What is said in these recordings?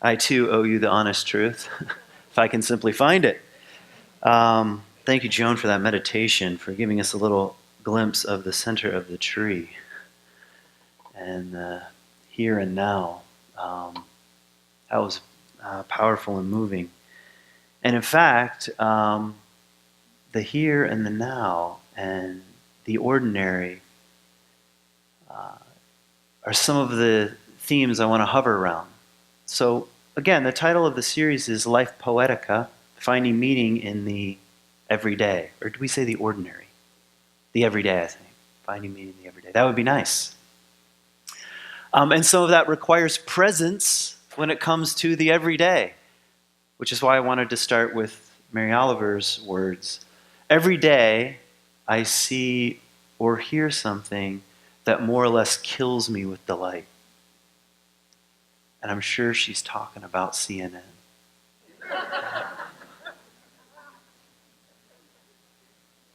I too owe you the honest truth, if I can simply find it. Thank you, Joan, for that meditation, for giving us a little glimpse of the center of the tree and here and now. That was powerful and moving. And in fact, the here and the now and the ordinary are some of the themes I want to hover around. So, again, the title of the series is Life Poetica, Finding Meaning in the Everyday. Or do we say the ordinary? The everyday, I think. Finding meaning in the everyday. That would be nice. And some of that requires presence when it comes to the everyday, which is why I wanted to start with Mary Oliver's words. Every day I see or hear something that more or less kills me with delight. And I'm sure she's talking about CNN.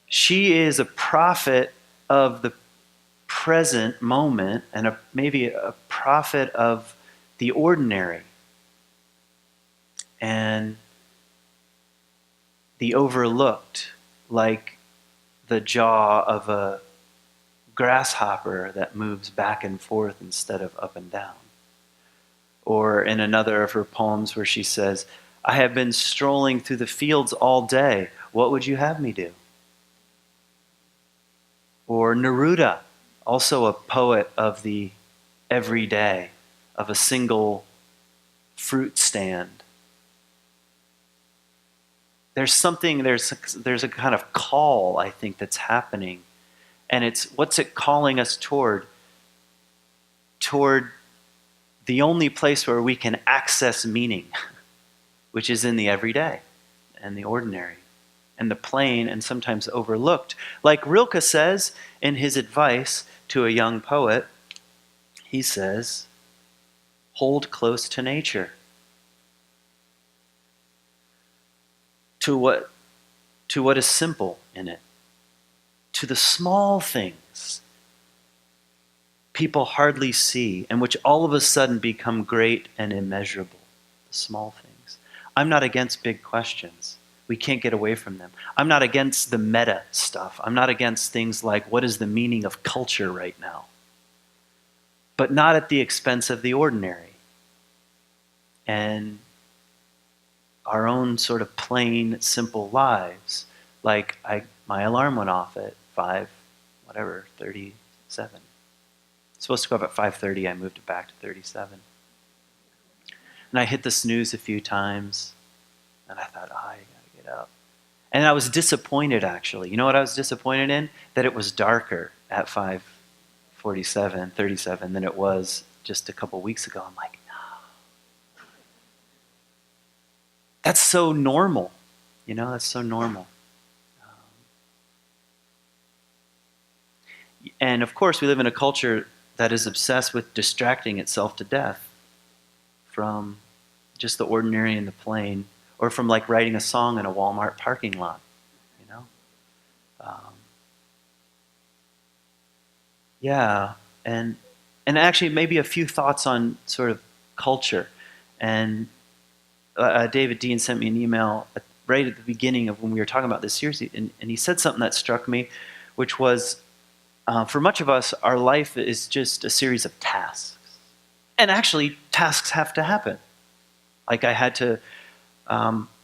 She is a prophet of the present moment and maybe a prophet of the ordinary and the overlooked, like the jaw of a grasshopper that moves back and forth instead of up and down. Or in another of her poems where she says, I have been strolling through the fields all day. What would you have me do? Or Neruda, also a poet of the everyday, of a single fruit stand. There's a kind of call, I think, that's happening. And what's it calling us toward? Toward the only place where we can access meaning, which is in the everyday and the ordinary and the plain and sometimes overlooked. Like Rilke says in his advice to a young poet, he says, hold close to nature. To what is simple in it. To the small things people hardly see and which all of a sudden become great and immeasurable. The small things. I'm not against big questions. We can't get away from them. I'm not against the meta stuff. I'm not against things like what is the meaning of culture right now? But not at the expense of the ordinary. And our own sort of plain, simple lives. Like my alarm went off at 37. It's supposed to go up at 5:30. I moved it back to 37. And I hit the snooze a few times. And I thought, I gotta get up. And I was disappointed, actually. You know what I was disappointed in? That it was darker at 37 than it was just a couple weeks ago. I'm like, no. That's so normal. That's so normal. And of course, we live in a culture that is obsessed with distracting itself to death from just the ordinary and the plain, or from like writing a song in a Walmart parking lot, Yeah, and actually maybe a few thoughts on sort of culture. And David Dean sent me an email right at the beginning of when we were talking about this series, and he said something that struck me, which was, for much of us, our life is just a series of tasks. And actually, tasks have to happen. Like I had to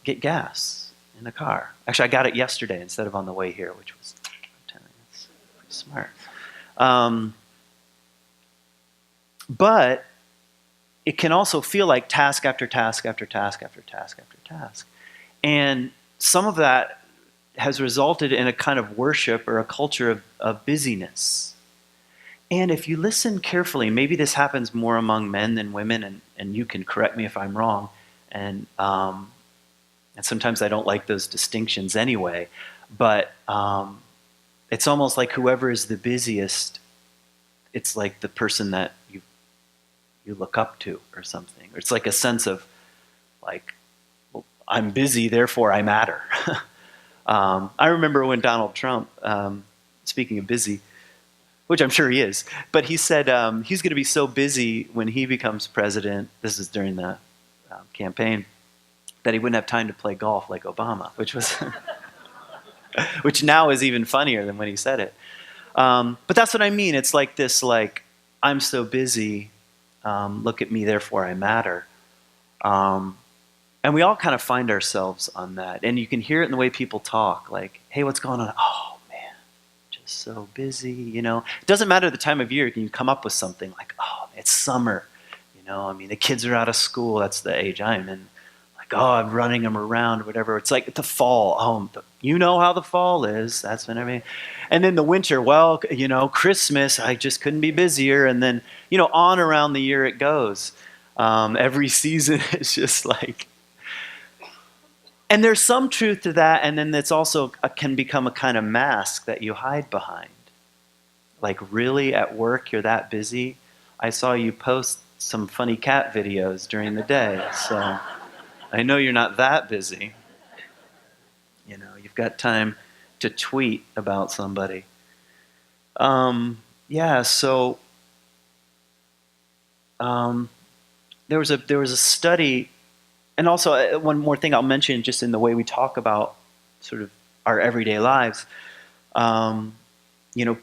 get gas in the car. Actually, I got it yesterday instead of on the way here, which was pretty smart. But it can also feel like task after task after task after task after task. And some of that has resulted in a kind of worship or a culture of busyness. And if you listen carefully, maybe this happens more among men than women, and you can correct me if I'm wrong. And sometimes I don't like those distinctions anyway. But it's almost like whoever is the busiest, it's like the person that you look up to or something. Or it's like a sense of like, well, I'm busy, therefore I matter. I remember when Donald Trump, speaking of busy, which I'm sure he is. But he said he's going to be so busy when he becomes president, this is during the campaign, that he wouldn't have time to play golf like Obama, which now is even funnier than when he said it. But that's what I mean. It's like this, like, I'm so busy, look at me, therefore I matter. And we all kind of find ourselves on that. And you can hear it in the way people talk, like, hey, what's going on? Oh, man, just so busy, you know. It doesn't matter the time of year. You can come up with something like, oh, it's summer. You know, I mean, the kids are out of school. That's the age I'm in. Like, oh, I'm running them around, whatever. It's like the fall. Oh, you know how the fall is. That's what I mean. And then the winter, well, you know, Christmas, I just couldn't be busier. And then, you know, on around the year it goes. Every season is just like, and there's some truth to that, and then it's also can become a kind of mask that you hide behind. Like, really, at work, you're that busy? I saw you post some funny cat videos during the day, so I know you're not that busy. You know, you've got time to tweet about somebody. Yeah, so there was a study. And also, one more thing I'll mention, just in the way we talk about sort of our everyday lives, you know,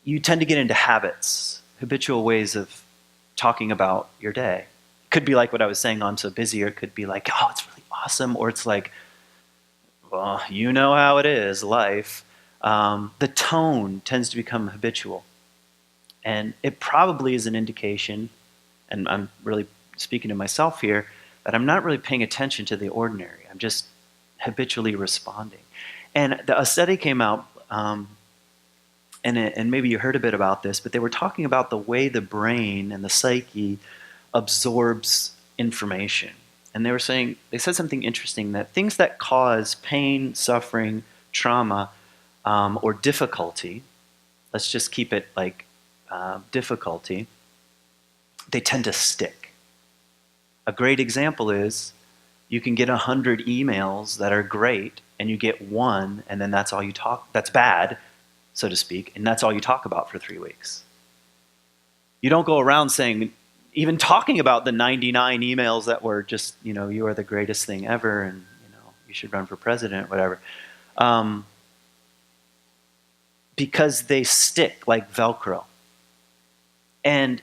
you tend to get into habits, habitual ways of talking about your day. It could be like what I was saying, I'm so busy, or it could be like, oh, it's really awesome, or it's like, well, you know how it is, life. The tone tends to become habitual. And it probably is an indication, and I'm really speaking to myself here, that I'm not really paying attention to the ordinary. I'm just habitually responding. And a study came out, and maybe you heard a bit about this, but they were talking about the way the brain and the psyche absorbs information. And they said something interesting, that things that cause pain, suffering, trauma, or difficulty, let's just keep it like difficulty, they tend to stick. A great example is you can get 100 emails that are great, and you get one, and then that's all you talk. That's bad, so to speak, and that's all you talk about for 3 weeks. You don't go around saying, even talking about the 99 emails that were just, you know, you are the greatest thing ever, and you know, you should run for president, whatever, because they stick like Velcro. And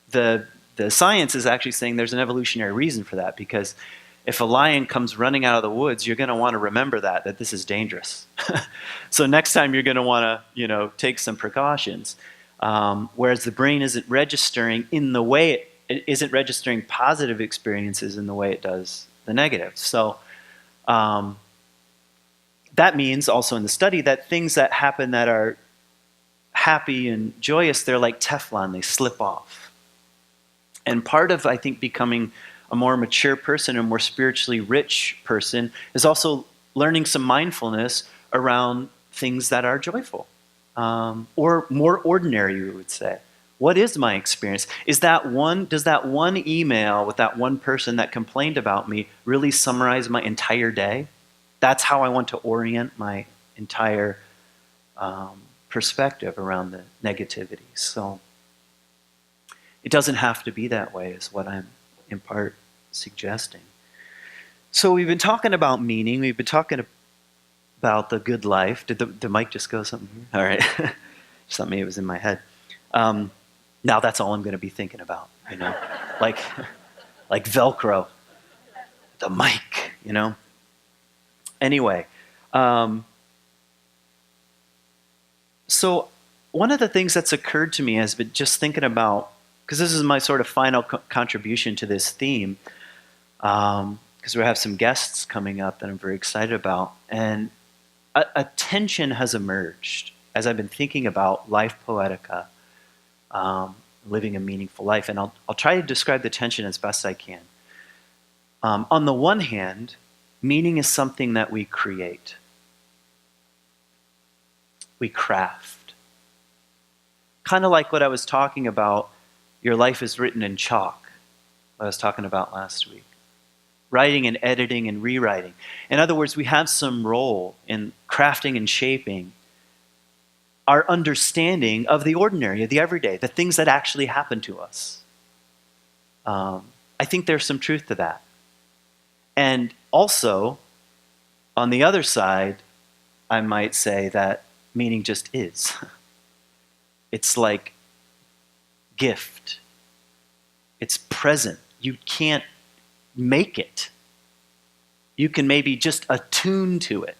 the science is actually saying there's an evolutionary reason for that, because if a lion comes running out of the woods, you're going to want to remember that this is dangerous. So next time you're going to want to, you know, take some precautions. Whereas the brain isn't registering in the way it isn't registering positive experiences in the way it does the negative. So that means also in the study that things that happen that are happy and joyous, they're like Teflon, they slip off. And part of, I think, becoming a more mature person, a more spiritually rich person, is also learning some mindfulness around things that are joyful, or more ordinary, we would say. What is my experience? Does that one email with that one person that complained about me really summarize my entire day? That's how I want to orient my entire perspective around the negativity. So it doesn't have to be that way, is what I'm in part suggesting. So we've been talking about meaning. We've been talking about the good life. Did the mic just go something here? All right. Something it was in my head. Now that's all I'm going to be thinking about, you know, like Velcro, the mic, you know. Anyway, so one of the things that's occurred to me has been just thinking about, because this is my sort of final contribution to this theme, because we have some guests coming up that I'm very excited about, and a tension has emerged as I've been thinking about life poetica, living a meaningful life, and I'll try to describe the tension as best I can. On the one hand, meaning is something that we create. We craft. Kind of like what I was talking about, your life is written in chalk, what I was talking about last week. Writing and editing and rewriting. In other words, we have some role in crafting and shaping our understanding of the ordinary, of the everyday, the things that actually happen to us. I think there's some truth to that. And also, on the other side, I might say that meaning just is. It's like gift. It's present. You can't make it. You can maybe just attune to it.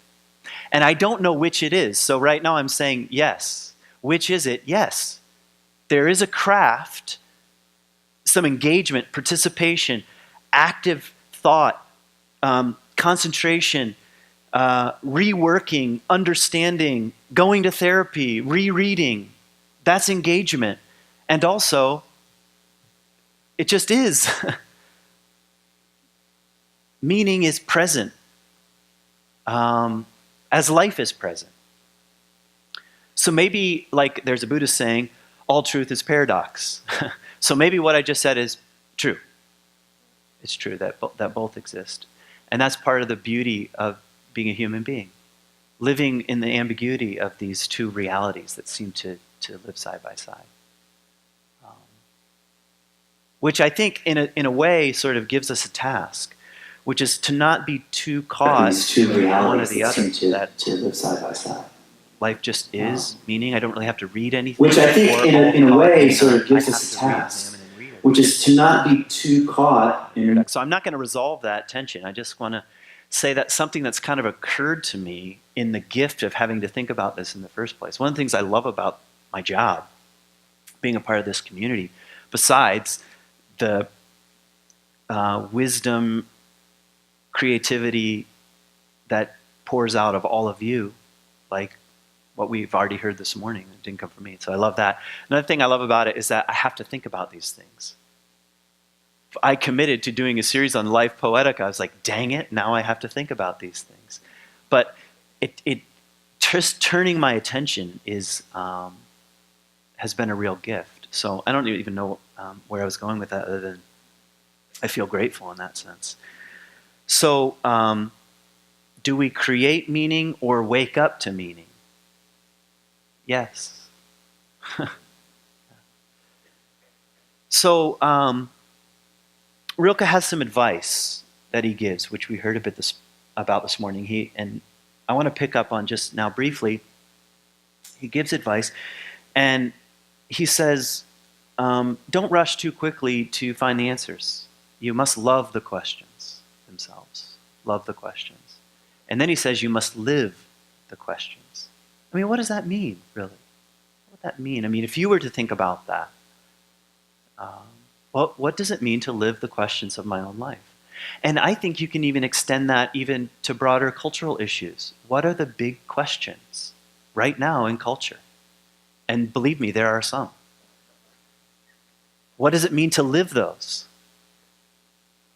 And I don't know which it is. So right now I'm saying yes. Which is it? Yes. There is a craft, some engagement, participation, active thought, concentration, reworking, understanding, going to therapy, rereading. That's engagement. And also, it just is. Meaning is present. As life is present. So maybe, like there's a Buddhist saying, all truth is paradox. So maybe what I just said is true. It's true that both exist. And that's part of the beauty of being a human being. Living in the ambiguity of these two realities that seem to live side by side. Which I think in a way sort of gives us a task, which is to not be too caught in one or the other. To live side by side. Life just is, meaning I don't really have to read anything. Which I think in a way sort of gives us a task, which is to not be too caught in... So I'm not going to resolve that tension. I just want to say that something that's kind of occurred to me in the gift of having to think about this in the first place. One of the things I love about my job, being a part of this community, besides the wisdom, creativity that pours out of all of you, like what we've already heard this morning. It didn't come from me, so I love that. Another thing I love about it is that I have to think about these things. I committed to doing a series on Life Poetica. I was like, dang it, now I have to think about these things. But it just turning my attention is has been a real gift. So I don't even know where I was going with that, other than I feel grateful in that sense. So, do we create meaning or wake up to meaning? Yes. So, Rilke has some advice that he gives, which we heard a bit about this morning. And I want to pick up on just now briefly. He gives advice, and he says, don't rush too quickly to find the answers. You must love the questions themselves. Love the questions. And then he says you must live the questions. I mean, what does that mean, really? What would that mean? I mean, if you were to think about that, what does it mean to live the questions of my own life? And I think you can even extend that even to broader cultural issues. What are the big questions right now in culture? And believe me, there are some. What does it mean to live those?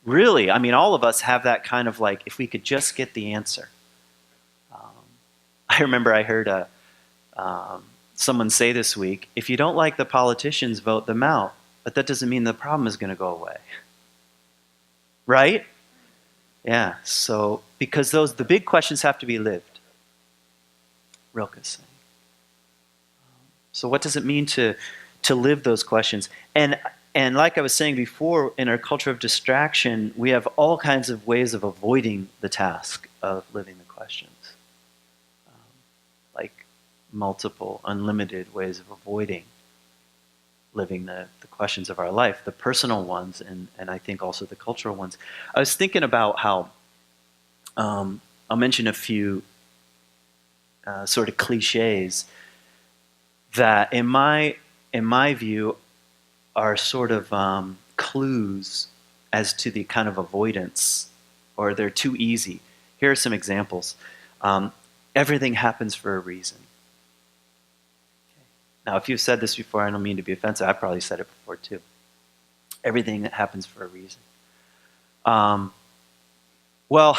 Really, I mean, all of us have that kind of like, if we could just get the answer. I remember I heard someone say this week, if you don't like the politicians, vote them out. But that doesn't mean the problem is going to go away. Right? Yeah, so, because the big questions have to be lived. Rilke's saying. So what does it mean to live those questions? And like I was saying before, in our culture of distraction, we have all kinds of ways of avoiding the task of living the questions. Like multiple, unlimited ways of avoiding living the questions of our life, the personal ones, and I think also the cultural ones. I was thinking about how, I'll mention a few sort of cliches that in my view are sort of clues as to the kind of avoidance, or they're too easy. Here are some examples. Everything happens for a reason. Now, if you've said this before, I don't mean to be offensive. I've probably said it before too. Everything that happens for a reason. Well,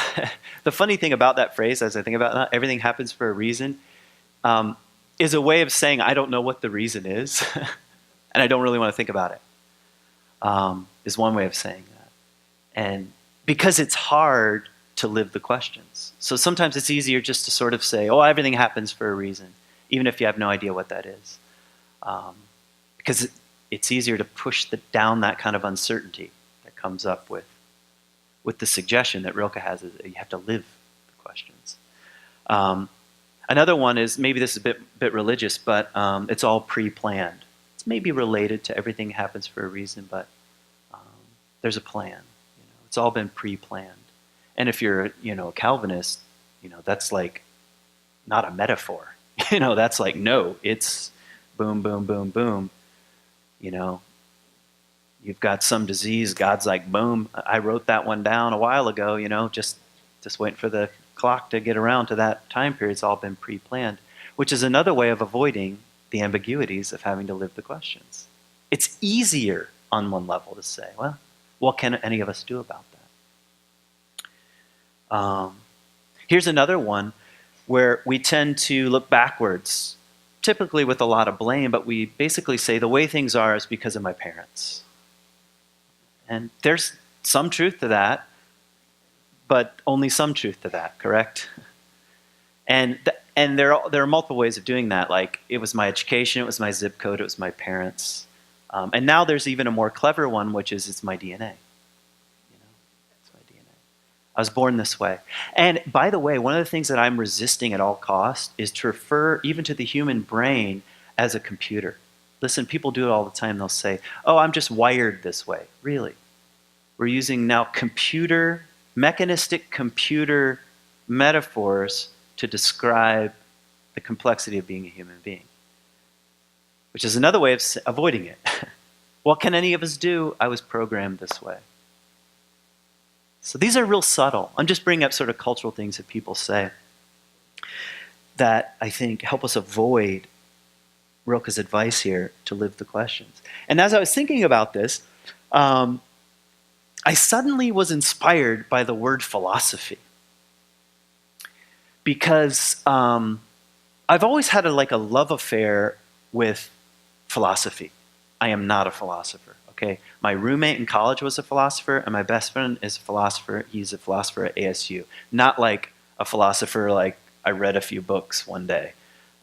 the funny thing about that phrase, as I think about that, everything happens for a reason, is a way of saying I don't know what the reason is, and I don't really want to think about it, is one way of saying that. And because it's hard to live the questions. So sometimes it's easier just to sort of say, oh, everything happens for a reason. even if you have no idea what that is. Because it's easier to push down that kind of uncertainty that comes up with the suggestion that Rilke has, is that you have to live the questions. Another one is, maybe this is a bit religious, but it's all pre-planned. It's maybe related to everything happens for a reason, but there's a plan. It's all been pre-planned. And if you're, a Calvinist, that's like not a metaphor. That's like, no, it's boom, boom, boom, boom. You've got some disease, God's like, boom, I wrote that one down a while ago, just waiting for the clock to get around to that time period. It's all been pre-planned, which is another way of avoiding the ambiguities of having to live the questions. It's easier on one level to say, well, what can any of us do about that? Here's another one where we tend to look backwards, typically with a lot of blame, but we basically say the way things are is because of my parents. And there's some truth to that, but only some truth to that, correct? And there are multiple ways of doing that. Like, it was my education, it was my zip code, it was my parents. And now there's even a more clever one, which is it's my DNA. It's my DNA. I was born this way. And by the way, one of the things that I'm resisting at all costs is to refer even to the human brain as a computer. Listen, people do it all the time. They'll say, oh, I'm just wired this way. Really? We're using now mechanistic computer metaphors to describe the complexity of being a human being, which is another way of avoiding it. What can any of us do? I was programmed this way. So these are real subtle. I'm just bringing up sort of cultural things that people say that I think help us avoid Rilke's advice here to live the questions. And as I was thinking about this, I suddenly was inspired by the word philosophy. Because I've always had a love affair with philosophy. I am not a philosopher, okay? My roommate in college was a philosopher, and my best friend is a philosopher. He's a philosopher at ASU. Not like a philosopher like I read a few books one day.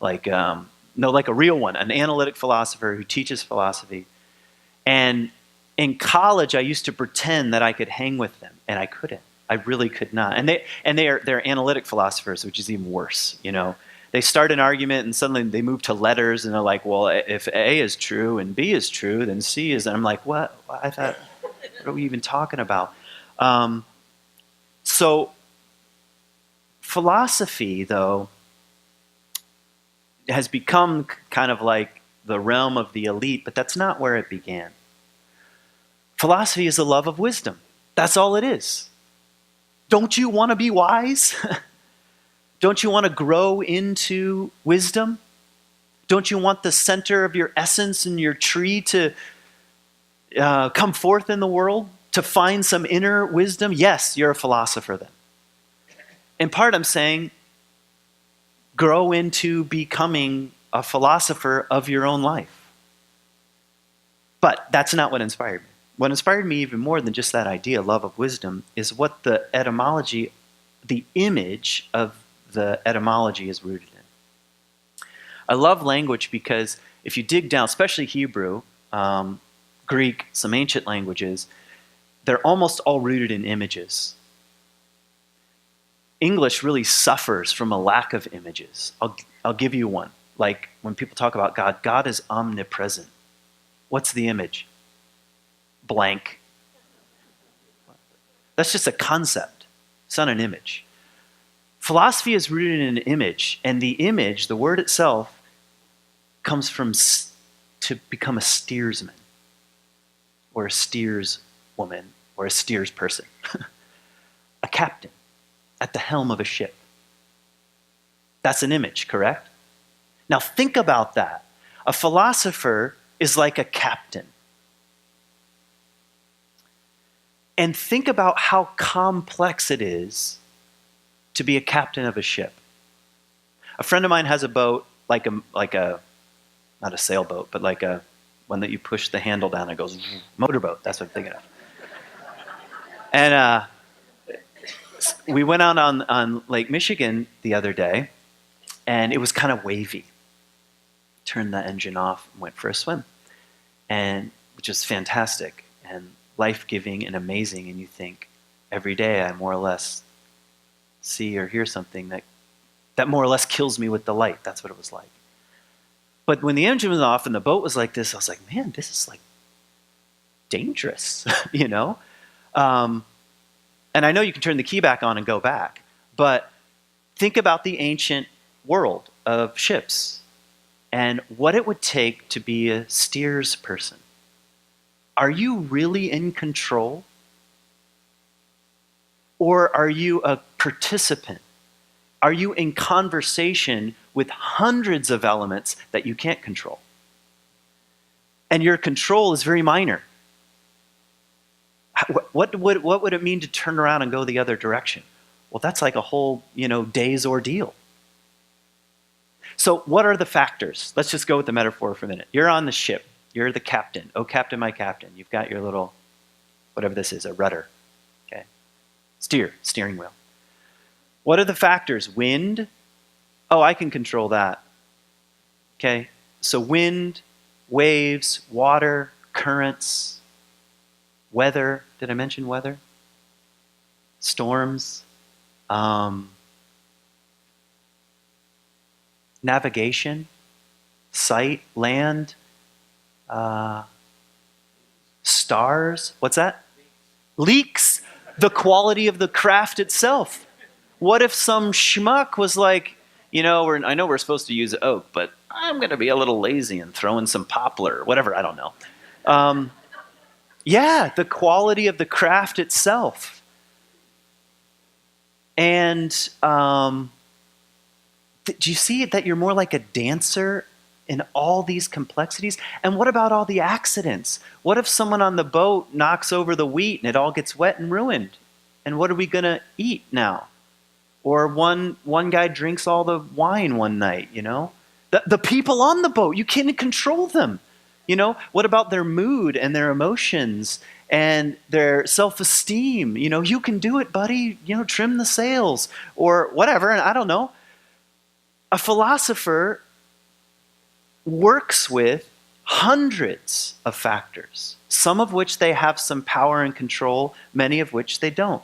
No, like a real one, an analytic philosopher who teaches philosophy. And in college, I used to pretend that I could hang with them, and I couldn't. I really could not. And they're analytic philosophers, which is even worse. They start an argument, and suddenly they move to letters, and they're like, well, if A is true and B is true, then C is. And I'm like, what? I thought, what are we even talking about? So philosophy, though, has become kind of like the realm of the elite, but that's not where it began. Philosophy is the love of wisdom. That's all it is. Don't you want to be wise? Don't you want to grow into wisdom? Don't you want the center of your essence and your tree to come forth in the world, to find some inner wisdom? Yes, you're a philosopher then. In part, I'm saying, grow into becoming a philosopher of your own life. But that's not what inspired me. What inspired me even more than just that idea, love of wisdom, is what the etymology, the image of the etymology is rooted in. I love language because if you dig down, especially Hebrew, Greek, some ancient languages, they're almost all rooted in images. English really suffers from a lack of images. I'll give you one. Like when people talk about God, God is omnipresent. What's the image? Blank. That's just a concept. It's not an image. Philosophy is rooted in an image, and the image, the word itself, comes from to become a steersman, or a steers woman, or a steers person. A captain at the helm of a ship. That's an image, correct? Now think about that. A philosopher is like a captain. And think about how complex it is to be a captain of a ship. A friend of mine has a boat, like a not a sailboat, but like a one that you push the handle down and it goes, motorboat, that's what I'm thinking of. And we went out on Lake Michigan the other day, and it was kind of wavy. turned the engine off and went for a swim, and which is fantastic and life-giving and amazing. And you think, every day I more or less see or hear something that more or less kills me with delight. That's what it was like. But when the engine was off and the boat was like this, I was like, man, this is like dangerous, you know? And I know you can turn the key back on and go back, but think about the ancient world of ships and what it would take to be a steers person. Are you really in control? Or are you a participant? Are you in conversation with hundreds of elements that you can't control? And your control is very minor. What would it mean to turn around and go the other direction? Well, that's like a whole, day's ordeal. So what are the factors? Let's just go with the metaphor for a minute. You're on the ship. You're the captain. Oh, captain, my captain. You've got your little, whatever this is, a rudder. Okay. Steering wheel. What are the factors? Wind. Oh, I can control that. Okay. So wind, waves, water, currents, weather. Did I mention weather? Storms. Navigation, sight, land, stars. What's that? Leaks. The quality of the craft itself. What if some schmuck was like, I know we're supposed to use oak, but I'm going to be a little lazy and throw in some poplar, whatever, I don't know. Yeah, the quality of the craft itself. And do you see that you're more like a dancer in all these complexities? And what about all the accidents? What if someone on the boat knocks over the wheat and it all gets wet and ruined? And what are we going to eat now? Or one guy drinks all the wine one night, The people on the boat, you can't control them. What about their mood and their emotions and their self-esteem? You can do it, buddy. Trim the sails or whatever. And I don't know. A philosopher works with hundreds of factors, some of which they have some power and control, many of which they don't.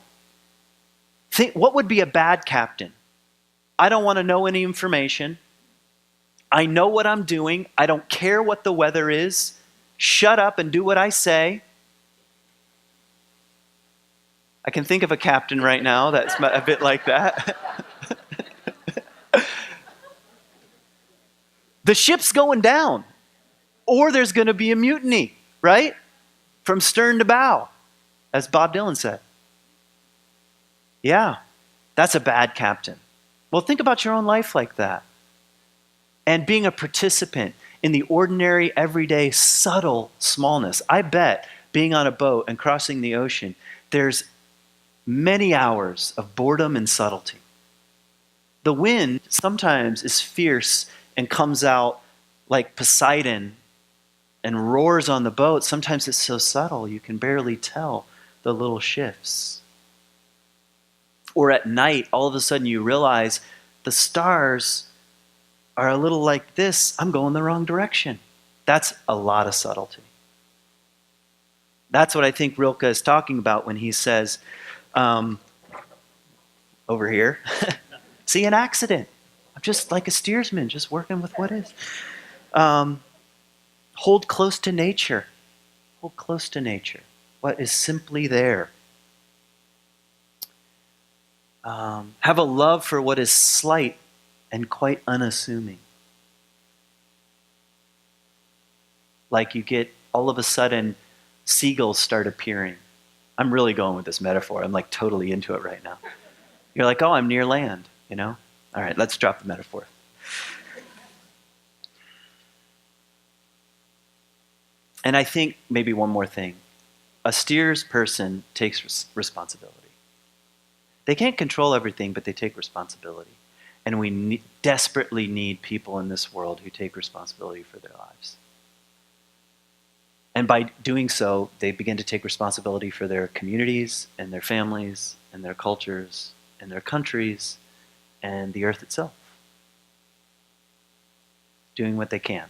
Think, what would be a bad captain? I don't want to know any information. I know what I'm doing. I don't care what the weather is. Shut up and do what I say. I can think of a captain right now that's a bit like that. The ship's going down, or there's going to be a mutiny, right? From stern to bow, as Bob Dylan said. Yeah, that's a bad captain. Well, think about your own life like that. And being a participant in the ordinary, everyday, subtle smallness. I bet being on a boat and crossing the ocean, there's many hours of boredom and subtlety. The wind sometimes is fierce and comes out like Poseidon and roars on the boat. Sometimes it's so subtle you can barely tell the little shifts. Or at night, all of a sudden you realize the stars are a little like this. I'm going the wrong direction. That's a lot of subtlety. That's what I think Rilke is talking about when he says, over here, see an accident. I'm just like a steersman, just working with what is. Hold close to nature. Hold close to nature. What is simply there. Have a love for what is slight and quite unassuming. Like you get, all of a sudden, seagulls start appearing. I'm really going with this metaphor. I'm like totally into it right now. You're like, oh, I'm near land, All right, let's drop the metaphor. And I think maybe one more thing. A steers person takes responsibility. They can't control everything, but they take responsibility. And we desperately need people in this world who take responsibility for their lives. And by doing so, they begin to take responsibility for their communities and their families and their cultures and their countries and the earth itself. doing what they can.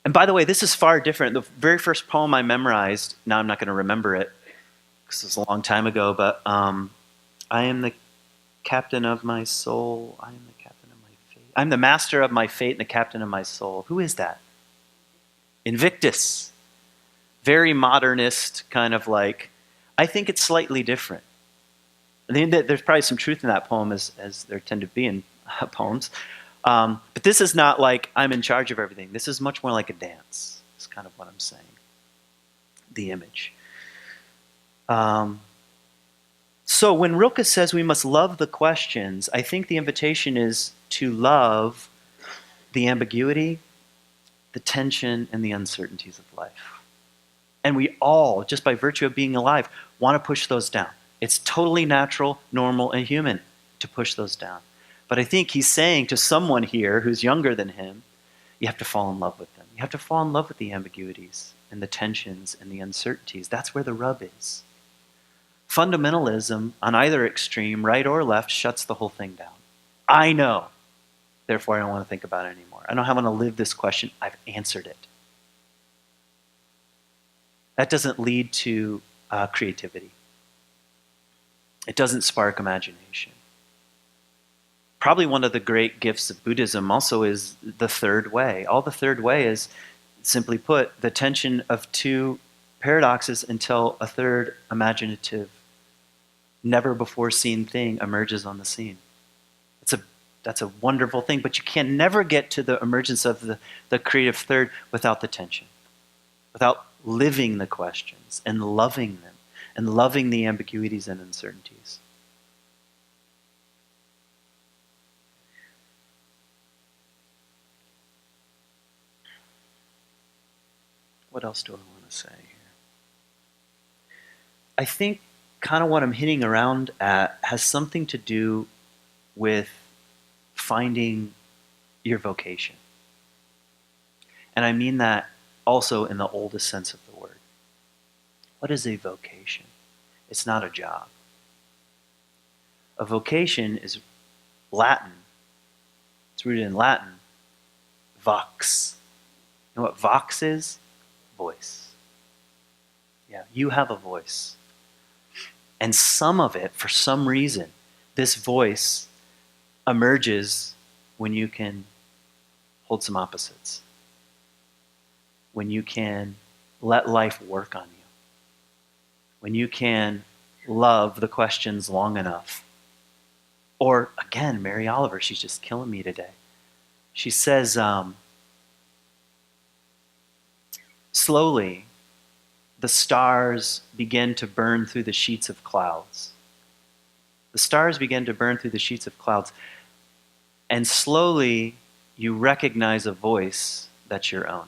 And by the way, this is far different. The very first poem I memorized, now I'm not going to remember it because it was a long time ago, but I am the captain of my soul. I am the captain of my fate. I'm the master of my fate and the captain of my soul. Who is that? Invictus. Very modernist, kind of like, I think it's slightly different. I think that there's probably some truth in that poem, as there tend to be in poems. But this is not like I'm in charge of everything. This is much more like a dance. That's kind of what I'm saying. The image. So when Rilke says we must love the questions, I think the invitation is to love the ambiguity, the tension, and the uncertainties of life. And we all, just by virtue of being alive, want to push those down. It's totally natural, normal, and human to push those down. But I think he's saying to someone here who's younger than him, you have to fall in love with them. You have to fall in love with the ambiguities and the tensions and the uncertainties. That's where the rub is. Fundamentalism on either extreme, right or left, shuts the whole thing down. I know. Therefore, I don't want to think about it anymore. I don't want to live this question. I've answered it. That doesn't lead to creativity. It doesn't spark imagination. Probably one of the great gifts of Buddhism also is the third way. All the third way is, simply put, the tension of two paradoxes until a third imaginative, never before seen thing emerges on the scene. That's a wonderful thing, but you can never get to the emergence of the creative third without the tension, without living the questions and loving them and loving the ambiguities and uncertainties. What else do I want to say here? I think kind of what I'm hitting around at has something to do with finding your vocation. And I mean that also in the oldest sense of the word. What is a vocation? It's not a job. A vocation is Latin. It's rooted in Latin. Vox. You know what vox is? Voice. Yeah, you have a voice. And some of it, for some reason, this voice emerges when you can hold some opposites. When you can let life work on you. When you can love the questions long enough. Or, again, Mary Oliver, she's just killing me today. She says, slowly, the stars begin to burn through the sheets of clouds. The stars begin to burn through the sheets of clouds. And slowly, you recognize a voice that's your own.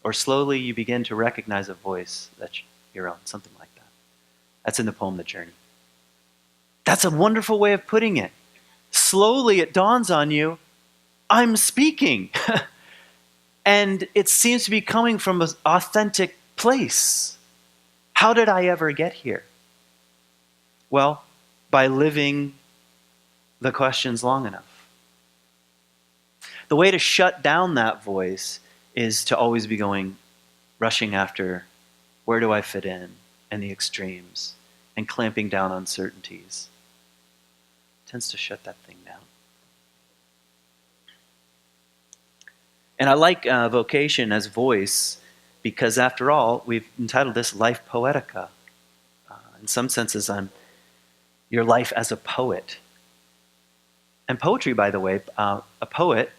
Or slowly, you begin to recognize a voice that's your own. Something like that. That's in the poem, The Journey. That's a wonderful way of putting it. Slowly, it dawns on you, I'm speaking. And it seems to be coming from an authentic place. How did I ever get here? Well, by living the questions long enough. The way to shut down that voice is to always be rushing after where do I fit in and the extremes and clamping down on certainties. It tends to shut that thing down. And I like vocation as voice because, after all, we've entitled this Life Poetica. In some senses, your life as a poet. And poetry, by the way, a poet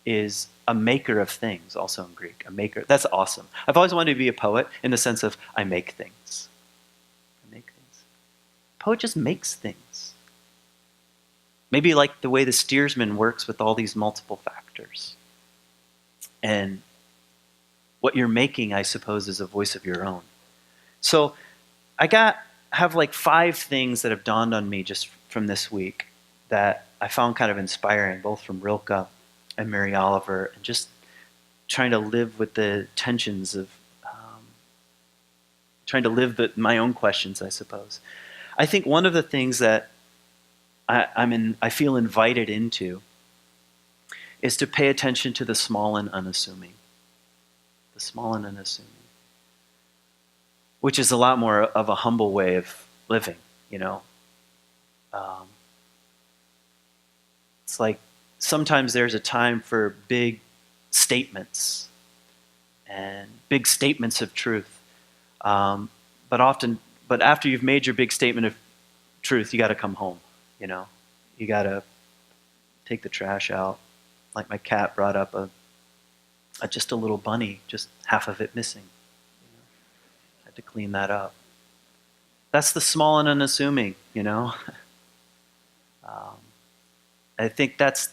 is a maker of things, also in Greek. A maker. That's awesome. I've always wanted to be a poet in the sense of I make things. I make things. A poet just makes things. Maybe like the way the steersman works with all these multiple factors. And what you're making, I suppose, is a voice of your own. So I have like 5 things that have dawned on me just from this week that I found kind of inspiring, both from Rilke and Mary Oliver, and just trying to live with the tensions of trying to live my own questions, I suppose. I think one of the things that I feel invited into is to pay attention to the small and unassuming. The small and unassuming. Which is a lot more of a humble way of living, you know. It's like sometimes there's a time for big statements and big statements of truth. But after you've made your big statement of truth, you got to come home, you know. You got to take the trash out. Like my cat brought up just a little bunny, just half of it missing. You know? Had to clean that up. That's the small and unassuming, you know. I think that's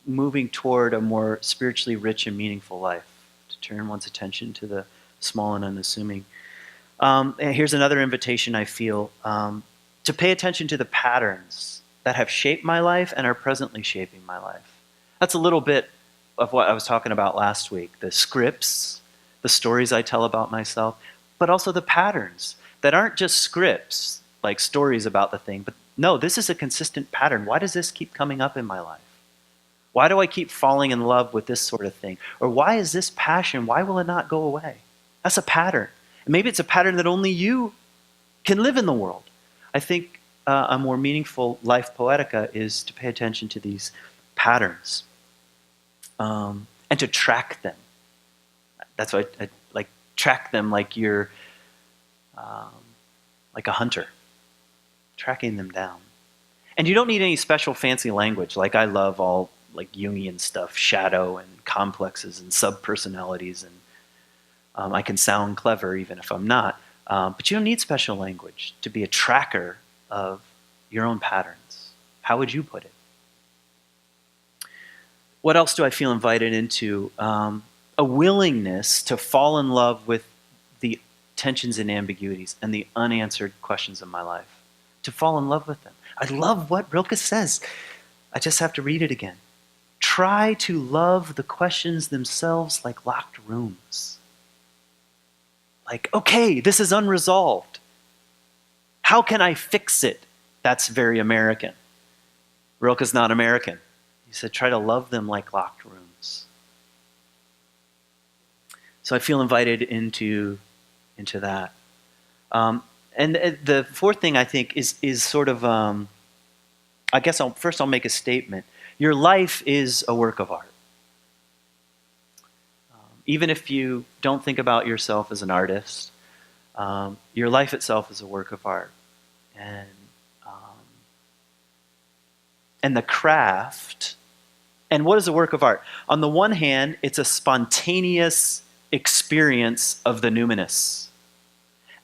moving toward a more spiritually rich and meaningful life, to turn one's attention to the small and unassuming. And here's another invitation I feel, to pay attention to the patterns that have shaped my life and are presently shaping my life. That's a little bit of what I was talking about last week, the scripts, the stories I tell about myself, but also the patterns that aren't just scripts, like stories about the thing, but no, this is a consistent pattern. Why does this keep coming up in my life? Why do I keep falling in love with this sort of thing? Or why is this passion, why will it not go away? That's a pattern. And maybe it's a pattern that only you can live in the world. I think a more meaningful life poetica is to pay attention to these patterns and to track them. That's why I like track them like you're like a hunter, tracking them down. And you don't need any special fancy language. Like I love all like Jungian stuff, shadow and complexes and subpersonalities, and I can sound clever even if I'm not. But you don't need special language to be a tracker of your own patterns. How would you put it? What else do I feel invited into? A willingness to fall in love with the tensions and ambiguities and the unanswered questions of my life. To fall in love with them. I love what Rilke says. I just have to read it again. Try to love the questions themselves like locked rooms. Like, okay, this is unresolved. How can I fix it? That's very American. Rilke's not American. He said, try to love them like locked rooms. So I feel invited into that. And the fourth thing I think is sort of, I guess I'll make a statement. Your life is a work of art. Even if you don't think about yourself as an artist, your life itself is a work of art. And the craft, and what is a work of art? On the one hand, it's a spontaneous experience of the numinous.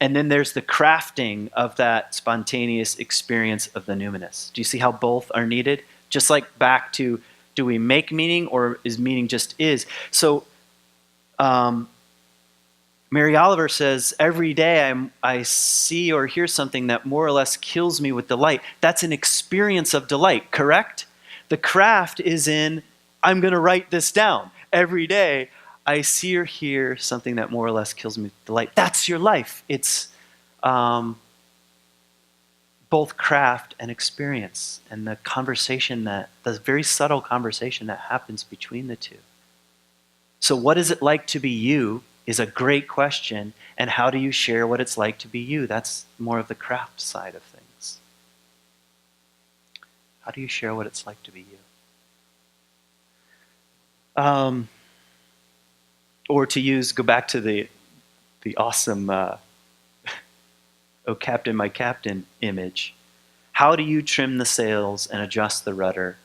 And then there's the crafting of that spontaneous experience of the numinous. Do you see how both are needed? Just like back to, do we make meaning or is meaning just is? So Mary Oliver says, every day I see or hear something that more or less kills me with delight. That's an experience of delight, correct? The craft is in, I'm going to write this down. Every day I see or hear something that more or less kills me with delight. That's your life. It's both craft and experience, and the conversation the very subtle conversation that happens between the two. So what is it like to be you is a great question, and how do you share what it's like to be you? That's more of the craft side of things. How do you share what it's like to be you? Or to go back to the awesome "Oh Captain, my Captain" image. How do you trim the sails and adjust the rudder?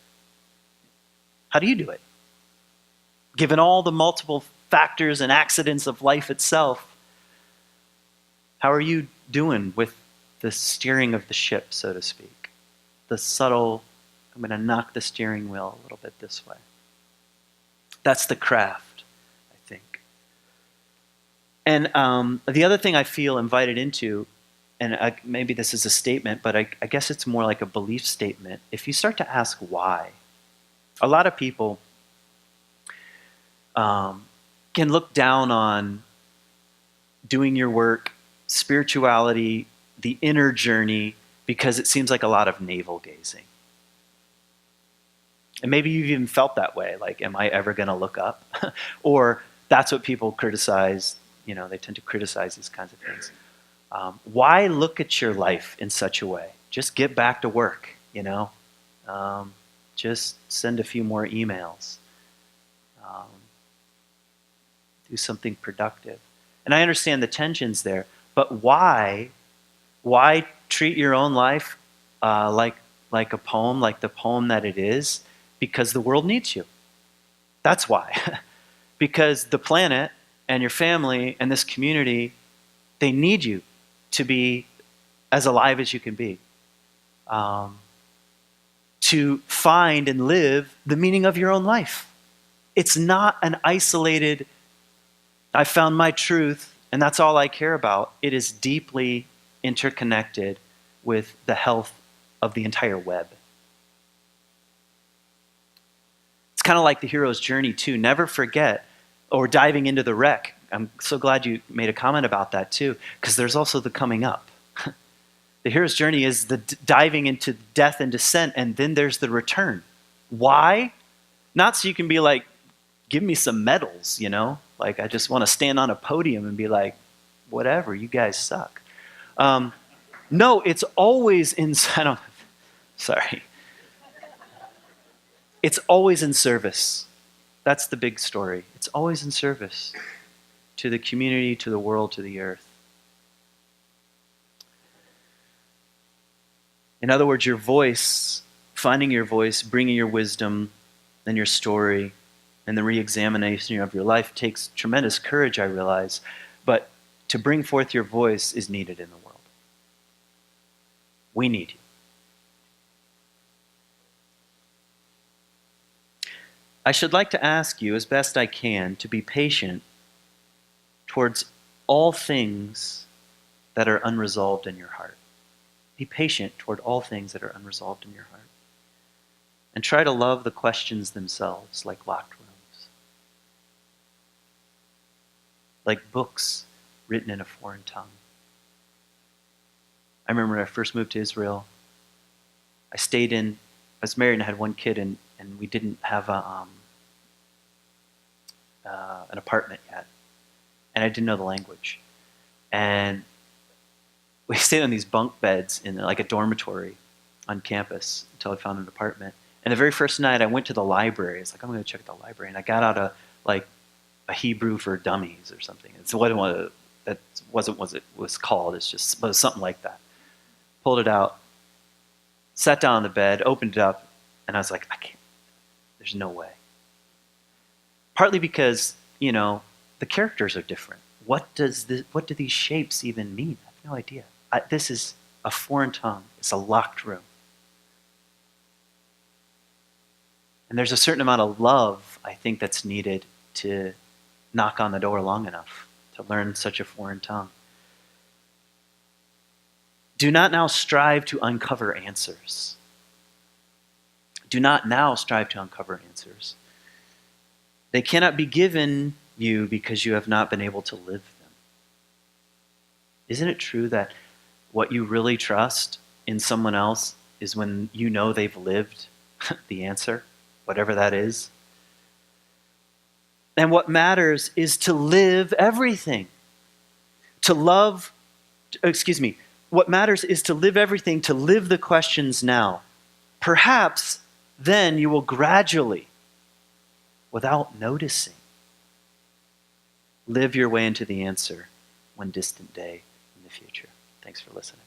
How do you do it? Given all the multiple factors and accidents of life itself, how are you doing with the steering of the ship, so to speak? The subtle, I'm going to knock the steering wheel a little bit this way. That's the craft, I think. And the other thing I feel invited into, and maybe this is a statement, but I guess it's more like a belief statement. If you start to ask why, a lot of people can look down on doing your work, spirituality, the inner journey, because it seems like a lot of navel gazing. And maybe you've even felt that way, like, am I ever going to look up? Or that's what people criticize, they tend to criticize these kinds of things. Why look at your life in such a way? Just get back to work, just send a few more emails. Do something productive. And I understand the tensions there, but why treat your own life like a poem, like the poem that it is? Because the world needs you. That's why. Because the planet and your family and this community, they need you to be as alive as you can be. To find and live the meaning of your own life. It's not an isolated, I found my truth and that's all I care about. It is deeply interconnected with the health of the entire web. It's kind of like the hero's journey too. Never forget, or diving into the wreck. I'm so glad you made a comment about that too, because there's also the coming up. The hero's journey is the diving into death and descent, and then there's the return. Why? Not so you can be like, give me some medals, Like, I just want to stand on a podium and be like, whatever, you guys suck. No, it's always in, sorry. It's always in service. That's the big story. It's always in service to the community, to the world, to the earth. In other words, your voice, finding your voice, bringing your wisdom and your story and the re-examination of your life takes tremendous courage, I realize, but to bring forth your voice is needed in the world. We need you. I should like to ask you, as best I can, to be patient towards all things that are unresolved in your heart. Be patient toward all things that are unresolved in your heart. And try to love the questions themselves like locked rooms. Like books written in a foreign tongue. I remember when I first moved to Israel, I was married and I had one kid, and we didn't have an apartment yet. And I didn't know the language. And we stayed on these bunk beds in like a dormitory on campus until I found an apartment. And the very first night I went to the library. It's like, I'm going to check the library. And I got out a Hebrew for Dummies or something. That wasn't what it was called. It was something like that. Pulled it out, sat down on the bed, opened it up, and I was like, I can't. There's no way. Partly because, the characters are different. What do these shapes even mean? I have no idea. This is a foreign tongue. It's a locked room. And there's a certain amount of love, I think, that's needed to knock on the door long enough to learn such a foreign tongue. Do not now strive to uncover answers. Do not now strive to uncover answers. They cannot be given you because you have not been able to live them. Isn't it true that what you really trust in someone else is when you know they've lived the answer, whatever that is? And what matters is to live everything. What matters is to live everything, to live the questions now. Perhaps then you will gradually, without noticing, live your way into the answer one distant day in the future. Thanks for listening.